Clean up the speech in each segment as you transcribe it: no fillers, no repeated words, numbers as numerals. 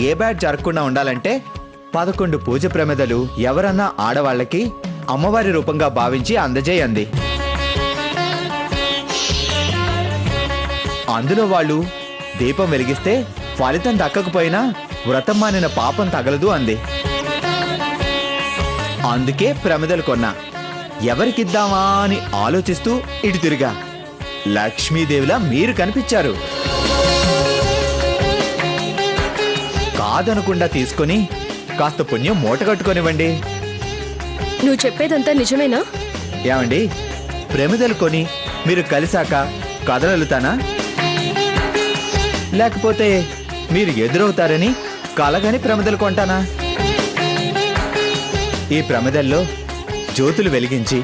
ఏ bad జరగకుండా ఉండాలంటే 11 పూజ ప్రమిదలు ఎవరన్నా ఆడవాళ్ళకి అమ్మవారి రూపంగా భావించి అందజేయండి. అందులో వాళ్ళు దీపం వెలిగిస్తే ఫలితం దక్కకపోయినా వ్రతం మానిన పాపం తగలదు అంది. అందుకే ప్రమిదలు కొన్నా. ఎవరికిద్దామా అని ఆలోచిస్తూ ఇటు తిరిగా. లక్ష్మీదేవిలా మీరు కనిపించారు. కాదనకుండా తీసుకొని కాస్త పుణ్యం మూటగట్టుకొనివ్వండి. నువ్వు చెప్పేదంతా నిజమేనా? ఏమండి, ప్రమిదలు కొని మీరు కలిసాక కథలెలుతానా? లేకపోతే మీరు ఎదురవుతారని కలగని ప్రమిదలు కొంటానా? ఈ ప్రమిదల్లో జ్యోతులు వెలిగించి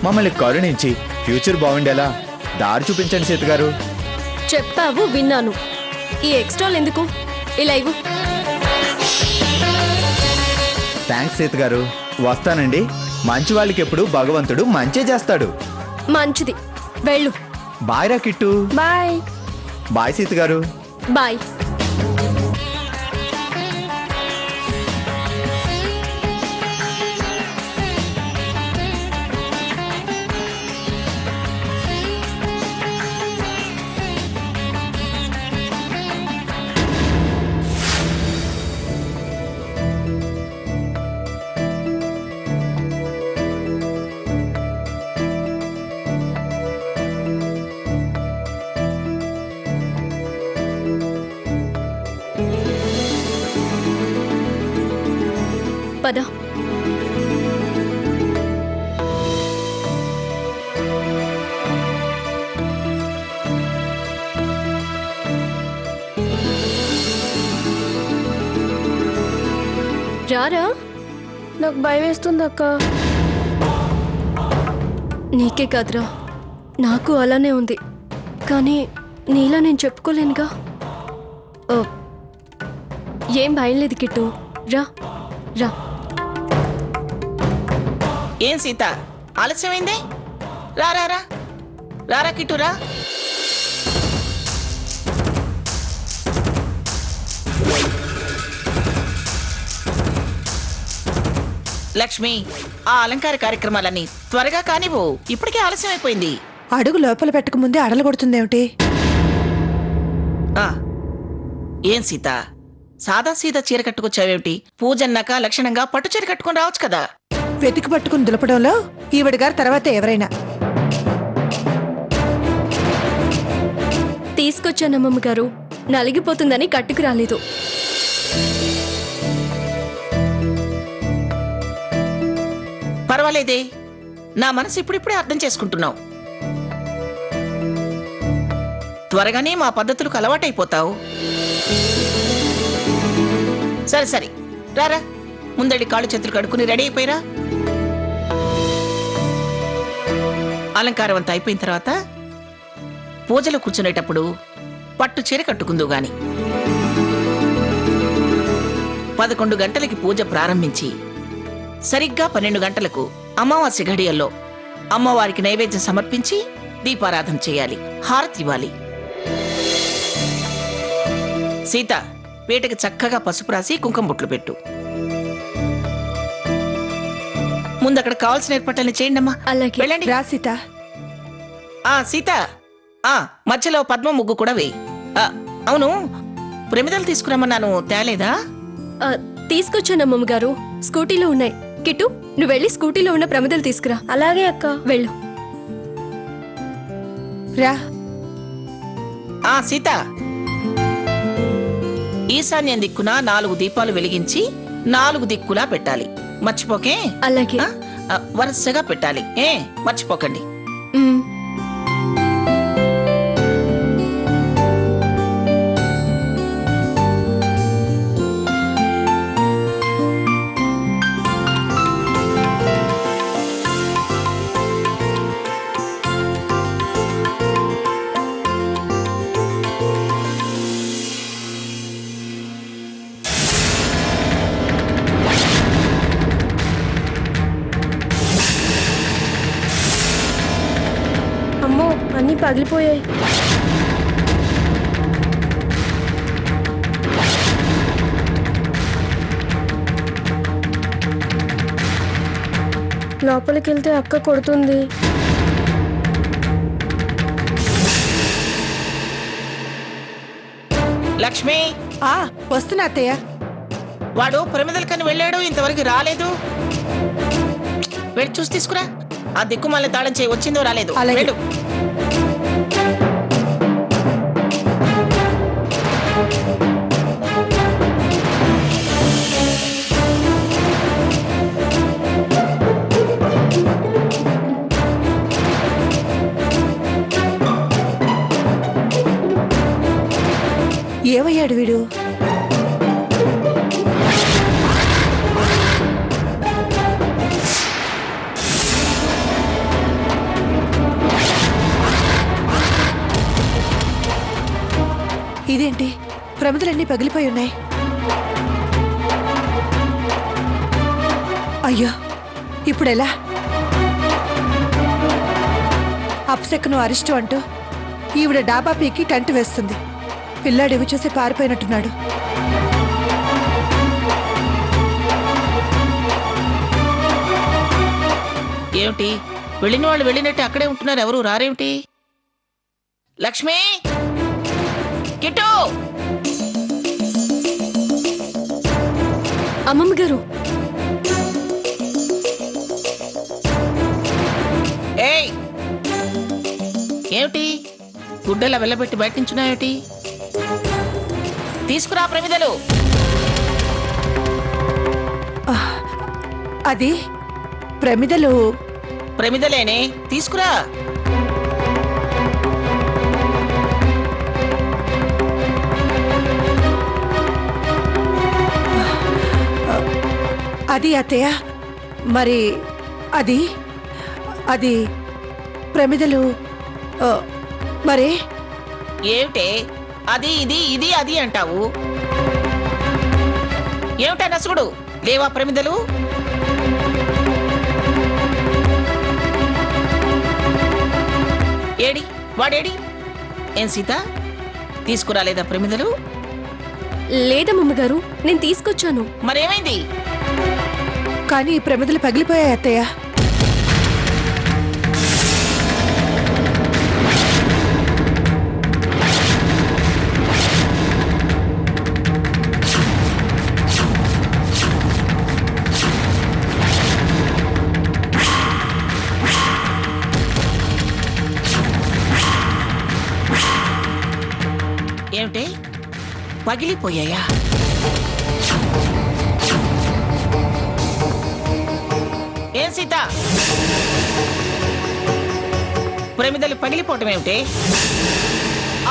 మమ్మల్ని కరుణించి ఫ్యూచర్ బాగుండేలా దారి చూపించండి సీత గారు. చెప్పావు, విన్నాను. ఈ ఎక్స్ట్రాలు ఎందుకు? ఇలా ఇవ్వు. థ్యాంక్స్ సీత గారు. వస్తానండి. మంచి వాళ్ళకి ఎప్పుడు భగవంతుడు మంచే చేస్తాడు. మంచిది, వెళ్ళు. బాయ్ రా కిట్టు. బాయ్. బాయ్ సీత గారు. బాయ్. పద. రారా. నాకు భయం వేస్తుంది అక్క. నీకే కాదురా, నాకు అలానే ఉంది. కానీ నీలా నేను చెప్పుకోలేనుగా. ఏం భయం లేదు కిట్టు, రా రా. ఏం సీత, ఆలస్యమైందే? రారా రారా కిట్టురా. లక్ష్మి, ఆ అలంకార కార్యక్రమాలన్నీ త్వరగా కానివ్వు. ఇప్పటికే ఆలస్యం అయిపోయింది. అడుగు లోపల పెట్టక ముందే అడలు కొడుతుందేమిటి? ఏం సీత, సాదా సీదా చీర కట్టుకొచ్చావేమిటి? పూజన్నాక లక్షణంగా పట్టు చీర కట్టుకుని రావచ్చు కదా. వెతికి పట్టుకుని దులపడంలో ఈవిడ గారు తర్వాత ఎవరైనా. తీసుకొచ్చానమ్మమ్మ గారు, నలిగిపోతుందని కట్టుకు రాలేదు. పర్వాలేదే, నా మనసు ఇప్పుడిప్పుడే అర్థం చేసుకుంటున్నావు. త్వరగానే మా పద్ధతులకు అలవాటైపోతావు. సరే సరే, రారా. ముందడి కాళ్ళు చేతులు కడుక్కుని రెడీ అయిపోయిరా. అలంకారం అంతా అయిపోయిన తర్వాత పూజలో కూర్చునేటప్పుడు పట్టు చీర కట్టుకుందు గాని. 11 గంటలకి పూజ ప్రారంభించి సరిగ్గా 12 గంటలకు అమావాస్య ఘడియల్లో అమ్మవారికి నైవేద్యం సమర్పించి దీపారాధన చేయాలి, హారతి ఇవ్వాలి. సీత, పీటకి చక్కగా పసుపు రాసి కుంకుమ బొట్లు పెట్టు. ముందు అక్కడ కావాల్సిన ఏర్పాట్లని చేయండి అమ్మా. అలాగే. వెళ్ళండి. రా సీత. సీత, మధ్యలో పద్మ ముగ్గు కూడా వేయి. అవును, ప్రమిదలు తీసుకురమ్మన్నాను, తేలేదా? తీసుకొచ్చానమ్మమ్మ గారు, స్కూటీలో ఉన్నాయి. కిట్టు, నువ్వు వెళ్ళి స్కూటీలో ఉన్న ప్రమిదలు తీసుకురా. అలాగే అక్క, వెళ్ళు. రా. సీత, ఈశాన్యం దిక్కున 4 దీపాలు వెలిగించి 4 దిక్కులా పెట్టాలి. మర్చిపోకే. అలాగే. వరుసగా పెట్టాలి, మర్చిపోకండి. అన్నీ పగిలిపోయాయి. లోపలికి వెళ్తే అక్క కొడుతుంది. లక్ష్మి, ఆ వస్తున్నా అత్తయ్య. వాడు ప్రమిదలకని వెళ్ళాడు, ఇంతవరకు రాలేదు. వెళ్ళి చూసి తీసుకురా. ఆ దిక్కుమాల తాళం చేయి వచ్చిందో రాలేదు. అలాగే. వెళ్ళు. ఏమయ్యాడు వీడు? ఇదేంటి, ప్రమిదలన్నీ పగిలిపోయి ఉన్నాయి. అయ్యో, ఇప్పుడెలా? అప్సెక్ను అరిస్టు అంటూ ఈవిడ డాబా పీకి టెంట్ వేస్తుంది. పిల్లాడు ఇవి చూసి పారిపోయినట్టున్నాడు. ఏమిటి, వెళ్ళిన వాళ్ళు వెళ్ళినట్టు అక్కడే ఉంటున్నారు, ఎవరు రారేమిటి? లక్ష్మి, కిట్టు, అమ్మమ్మ గారు, ఏయ్, ఏమిటి గుడ్డలా వెళ్ళబెట్టి బయట నుంచున్నాయేమిటి? తీసుకురా ప్రమిదలు. అది ప్రమిదలు. ప్రమిదలేనే, తీసుకురా. అది అత్తయ్య, మరి అది అది ప్రమిదలు మరి ఏమిటే అది ఇది ఇది అది అంటావు? ఏమిటా నసుగుడు? లేవా ప్రమిదలు? ఏడి వాడేడి? ఏం సీత, తీసుకురాలేదా ప్రమిదలు? లేదమ్మమ్మ గారు, నేను తీసుకొచ్చాను. మరేమైంది? కానీ ఈ ప్రమిదలు పగిలిపోయాయి అత్తయ్య. ఏమిటి, పగిలిపోయాయా? ఏం సీత, ప్రమిదలు పగిలిపోవటం ఏమిటి?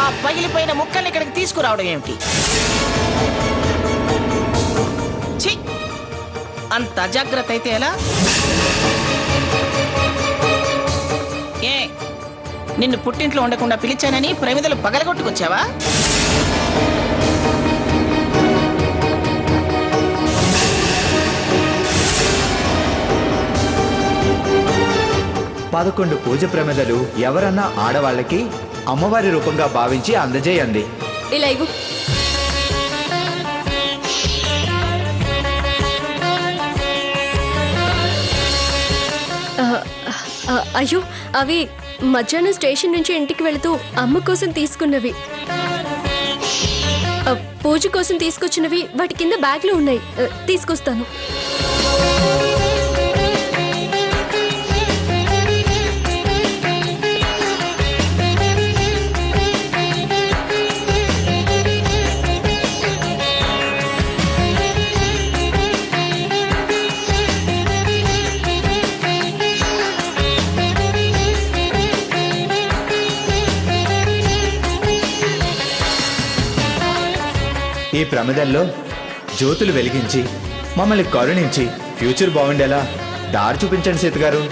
ఆ పగిలిపోయిన ముక్కల్ని ఇక్కడికి తీసుకురావడం ఏమిటి? ఛీ, అంత అజాగ్రత్త అయితే ఎలా? ఏ, నిన్ను పుట్టింట్లో ఉండకుండా పిలిచానని ప్రమిదలు పగలగొట్టుకొచ్చావా? పదకొండు పూజ ప్రమిదలు ఎవరన్నా ఆడవాళ్ళకి అమ్మవారి రూపంగా భావించి అందజేయండి. ఇలా ఇవ్వు. అయ్యో, అవి మధ్యాహ్నం స్టేషన్ నుంచి ఇంటికి వెళుతూ అమ్మ కోసం తీసుకున్నవి. పూజ కోసం తీసుకొచ్చినవి వాటి కింద బ్యాగ్లో ఉన్నాయి. తీసుకొస్తాను. ఈ ప్రమిదల్లో జ్యోతులు వెలిగించి మమ్మల్ని కరుణించి ఫ్యూచర్ బాగుండేలా దారి చూపించండి సీత గారు.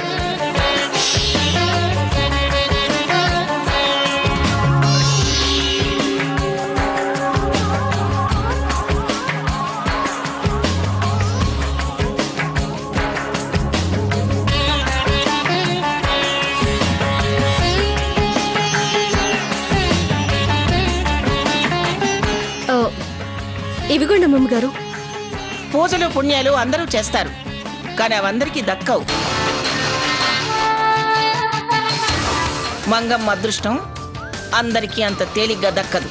ఇవిగోండి అమ్మమ్మ గారు. పూజలు పుణ్యాలు అందరూ చేస్తారు, కానీ అవందరికీ దక్కవు. మంగమ్మ అదృష్టం అందరికీ అంత తేలిగ్గా దక్కదు.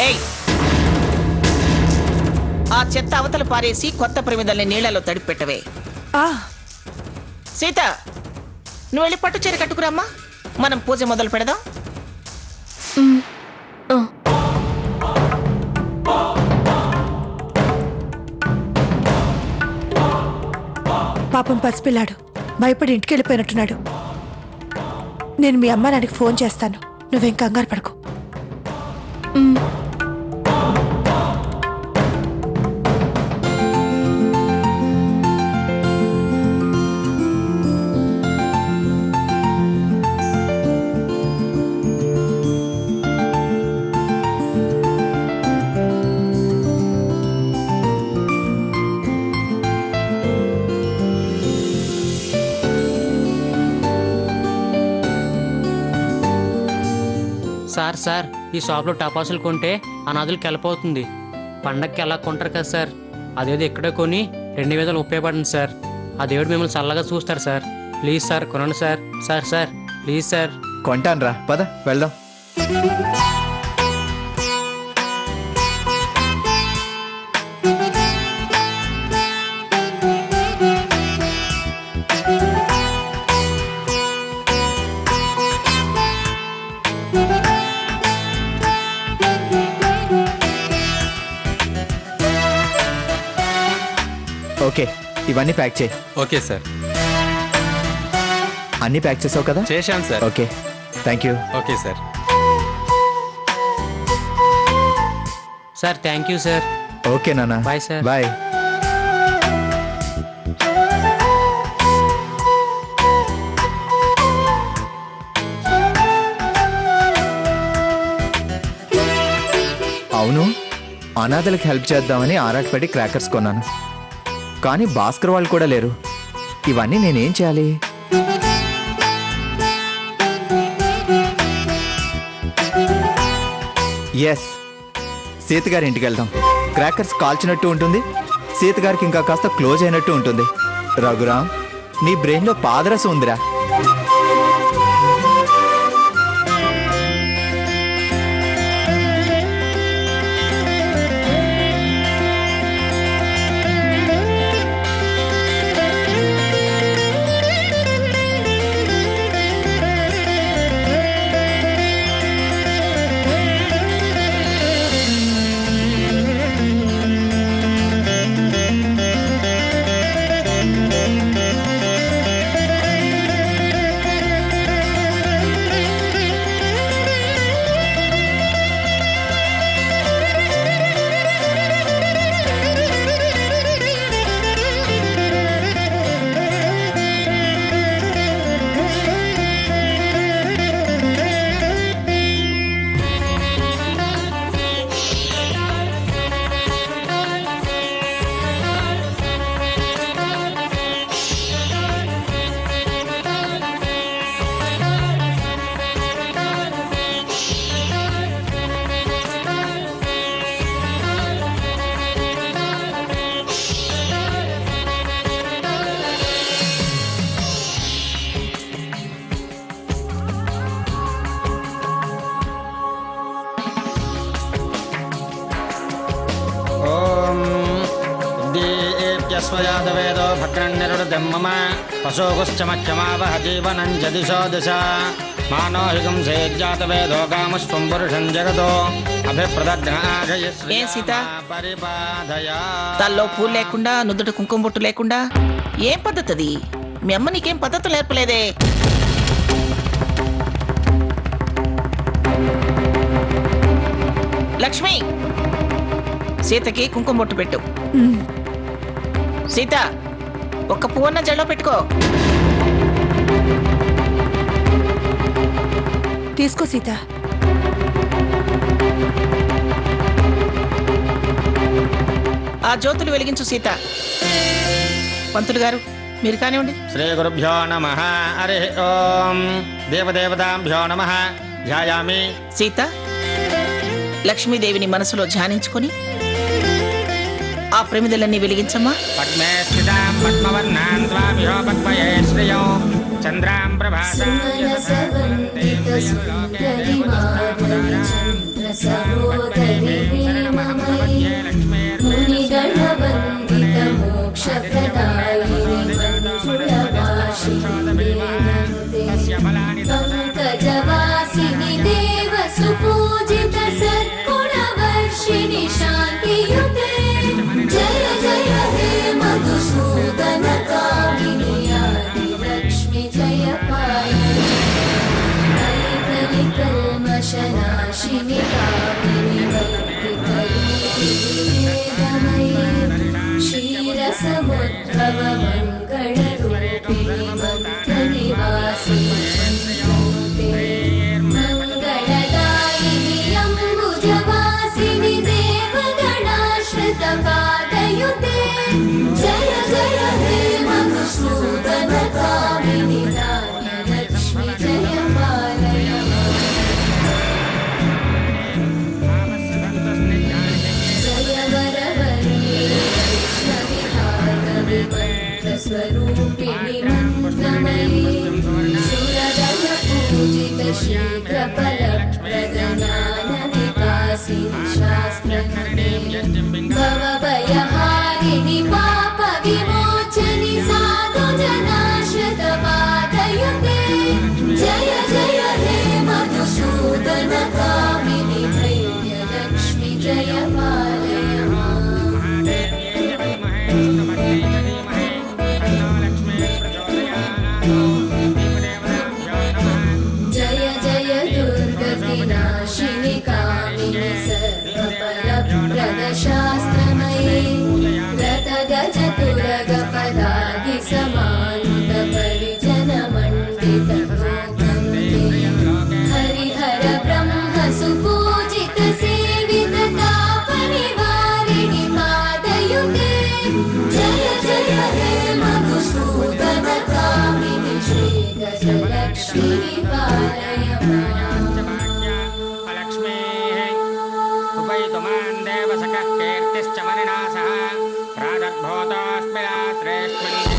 ఏయ్, ఆ చెత్త అవతల పారేసి కొత్త ప్రమిదల్ని నీళ్లలో తడిపి పెట్టవే. ఆ, సీత, నువ్వు వెళ్ళి పట్టు చీర కట్టుకురామ్మా, మనం పూజ మొదలు పెడదాం. ఆ, పాపం పసిపిల్లాడు భయపడి ఇంటికి వెళ్ళిపోయినట్టున్నాడు. నేను మీ అమ్మ నాన్నకి ఫోన్ చేస్తాను, నువ్వేం కంగారు పడకు. సార్ ఈ షాప్లో టపాసులు కొంటే అనాథులకి వెళ్ళిపోతుంది. పండక్కి ఎలా కొంటారు కదా సార్, అదేదో ఇక్కడే కొని 2 విధాలు ఉపయోగపడండి సార్. ఆ దేవుడు మిమ్మల్ని చల్లగా చూస్తారు సార్. ప్లీజ్ సార్ కొనండి సార్. Sir please sir. కొంటానురా, పద వెళ్దాం. ఓకే, ఇవన్నీ ప్యాక్ చేయి. Okay sir. అన్నీ ప్యాక్ చేసావు కదా? చేశాను sir. Okay, thank you. Okay sir. Sir thank you sir. Okay నాన్న, బాయ్ సార్. బాయ్. అవును, అనాథలకు హెల్ప్ చేద్దామని ఆరాటపడి క్రాకర్స్ కొన్నాను, కానీ భాస్కర్ వాళ్ళు కూడా లేరు. ఇవన్నీ నేనేం చేయాలి? ఎస్, సీత గారి ఇంటికి వెళ్దాం. క్రాకర్స్ కాల్చినట్టు ఉంటుంది, సీత గారికి ఇంకా కాస్త క్లోజ్ అయినట్టు ఉంటుంది. రఘురామ్, నీ బ్రెయిన్లో పాదరసం ఉందిరా. యస్మయాదవేదో భక్రన్నిరుడదం మమ పశోగుశ్చమఖ్యమావహ జీవనం జదిశో దిశ మానోహికం సేజ్జాతవేదో కామస్వం పురుషం జగతో ఏం సీత? పరిపాదయా. తల్లో పూలు లేకుండా, నుదుట కుంకుమ బొట్టు లేకుండా ఏం పద్ధతి అది? మీ అమ్మ నీకేం పద్ధతులు నేర్పలేదే. లక్ష్మి, సీతకి కుంకుమ బొట్టు పెట్టు. సీత, ఒక్క పువ్వన్న జడలో పెట్టుకో. తీసుకో సీత. ఆ జ్యోతులు వెలిగించు సీత. పంతులు గారు, మీరు కానివ్వండి. శ్రీ గురుభ్యో నమః. హరి ఓం. దేవదేవతాభ్యో నమః. ధ్యాయామి. సీత, లక్ష్మీదేవిని మనసులో ధ్యానించుకొని ఆ ప్రమిదలన్నీ వెలిగించమ్మా. పద్మే స్థితాం పద్మవర్ణాం త్వామిహో పద్మయే శ్రియో చంద్రాం ప్రభాతాం పంకజవాసిని దేవ సుపూజిత సద్గుణవర్షిణి శాంతియుతే జయ జయ హే మధుసూదన కామిని ఆది లక్ష్మి జయ పాలిని కల్మషనాశిని కామిని వేదమయీ క్షీరసముద్భవ మంగళరూపిణి మంత్రనివాసిని మంగళదాయిని అంబుజవాసిని దేవగణాశ్రితపాదయుతే జయ జయ హే మధుసూదన కామిని నాట్యలక్ష్మి జయ పాలయ జయ వరవర్ణి వైష్ణవి భాగవి మంత్రస్వరూపిణి మంత్రమయీ సురదయ పూజిత శీఘ్రఫల ప్రదనాన వికాసిని శాస్త్రకృతే భవభయహారిణి పాప విమోచని సాధు జనాశ్రిత పాదయుతే జయ జయ హే మధుసూదన కామిని ధైర్యలక్ష్మి జయ పాలయ జయ జయ దుర్గతినాశిని కామిని సర్వఫలప్రదశాస్త్రమయీ రతగజ తురగ పదాగి సమానుత పరిజన మండిత హరిహర బ్రహ్మ సుపూజిత సేవిత తాపనివారిణి పాదయుతే జయ జయ హే మధుసూదన కామిని శ్రీ గజలక్ష్మి పాలయ లక్ష్మీ ఉపైతుమాన్ దేవసక కీర్తిశ్చ మణినాసః ప్రాదర్భూతోऽస్మి రాత్రేష్మిన్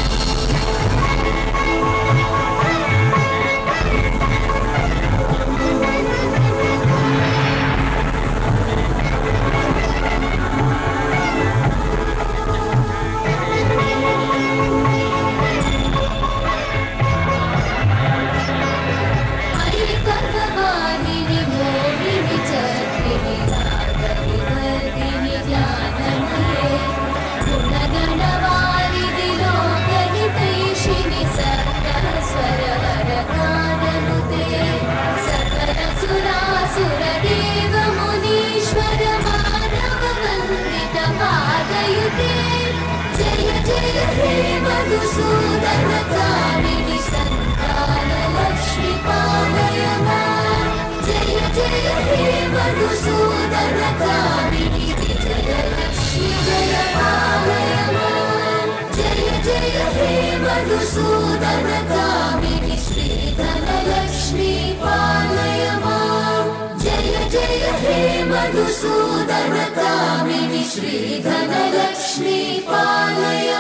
హరికథవాహిని మోహిని చక్రిణి నాగవివర్ధిని జ్ఞానమయే గుణగణవారిధి లోకహితైషిణి సకల స్వరవరగాననుతే సకల సురాసుర దేవ మునీశ్వర మానవ వందిత పాదయుతే జయ జయ హే మధుసూదన కామిని సంతాన లక్ష్మి పాలయ జయ జయ హే మధుసూదన కామిని విజయలక్ష్మి జయ పాలయ జయ జయ హే మధుసూదన కామిని శ్రీధనలక్ష్మి పాలయ జయ జయ హే మధుసూదన కామిని శ్రీధనలక్ష్మి పాలయ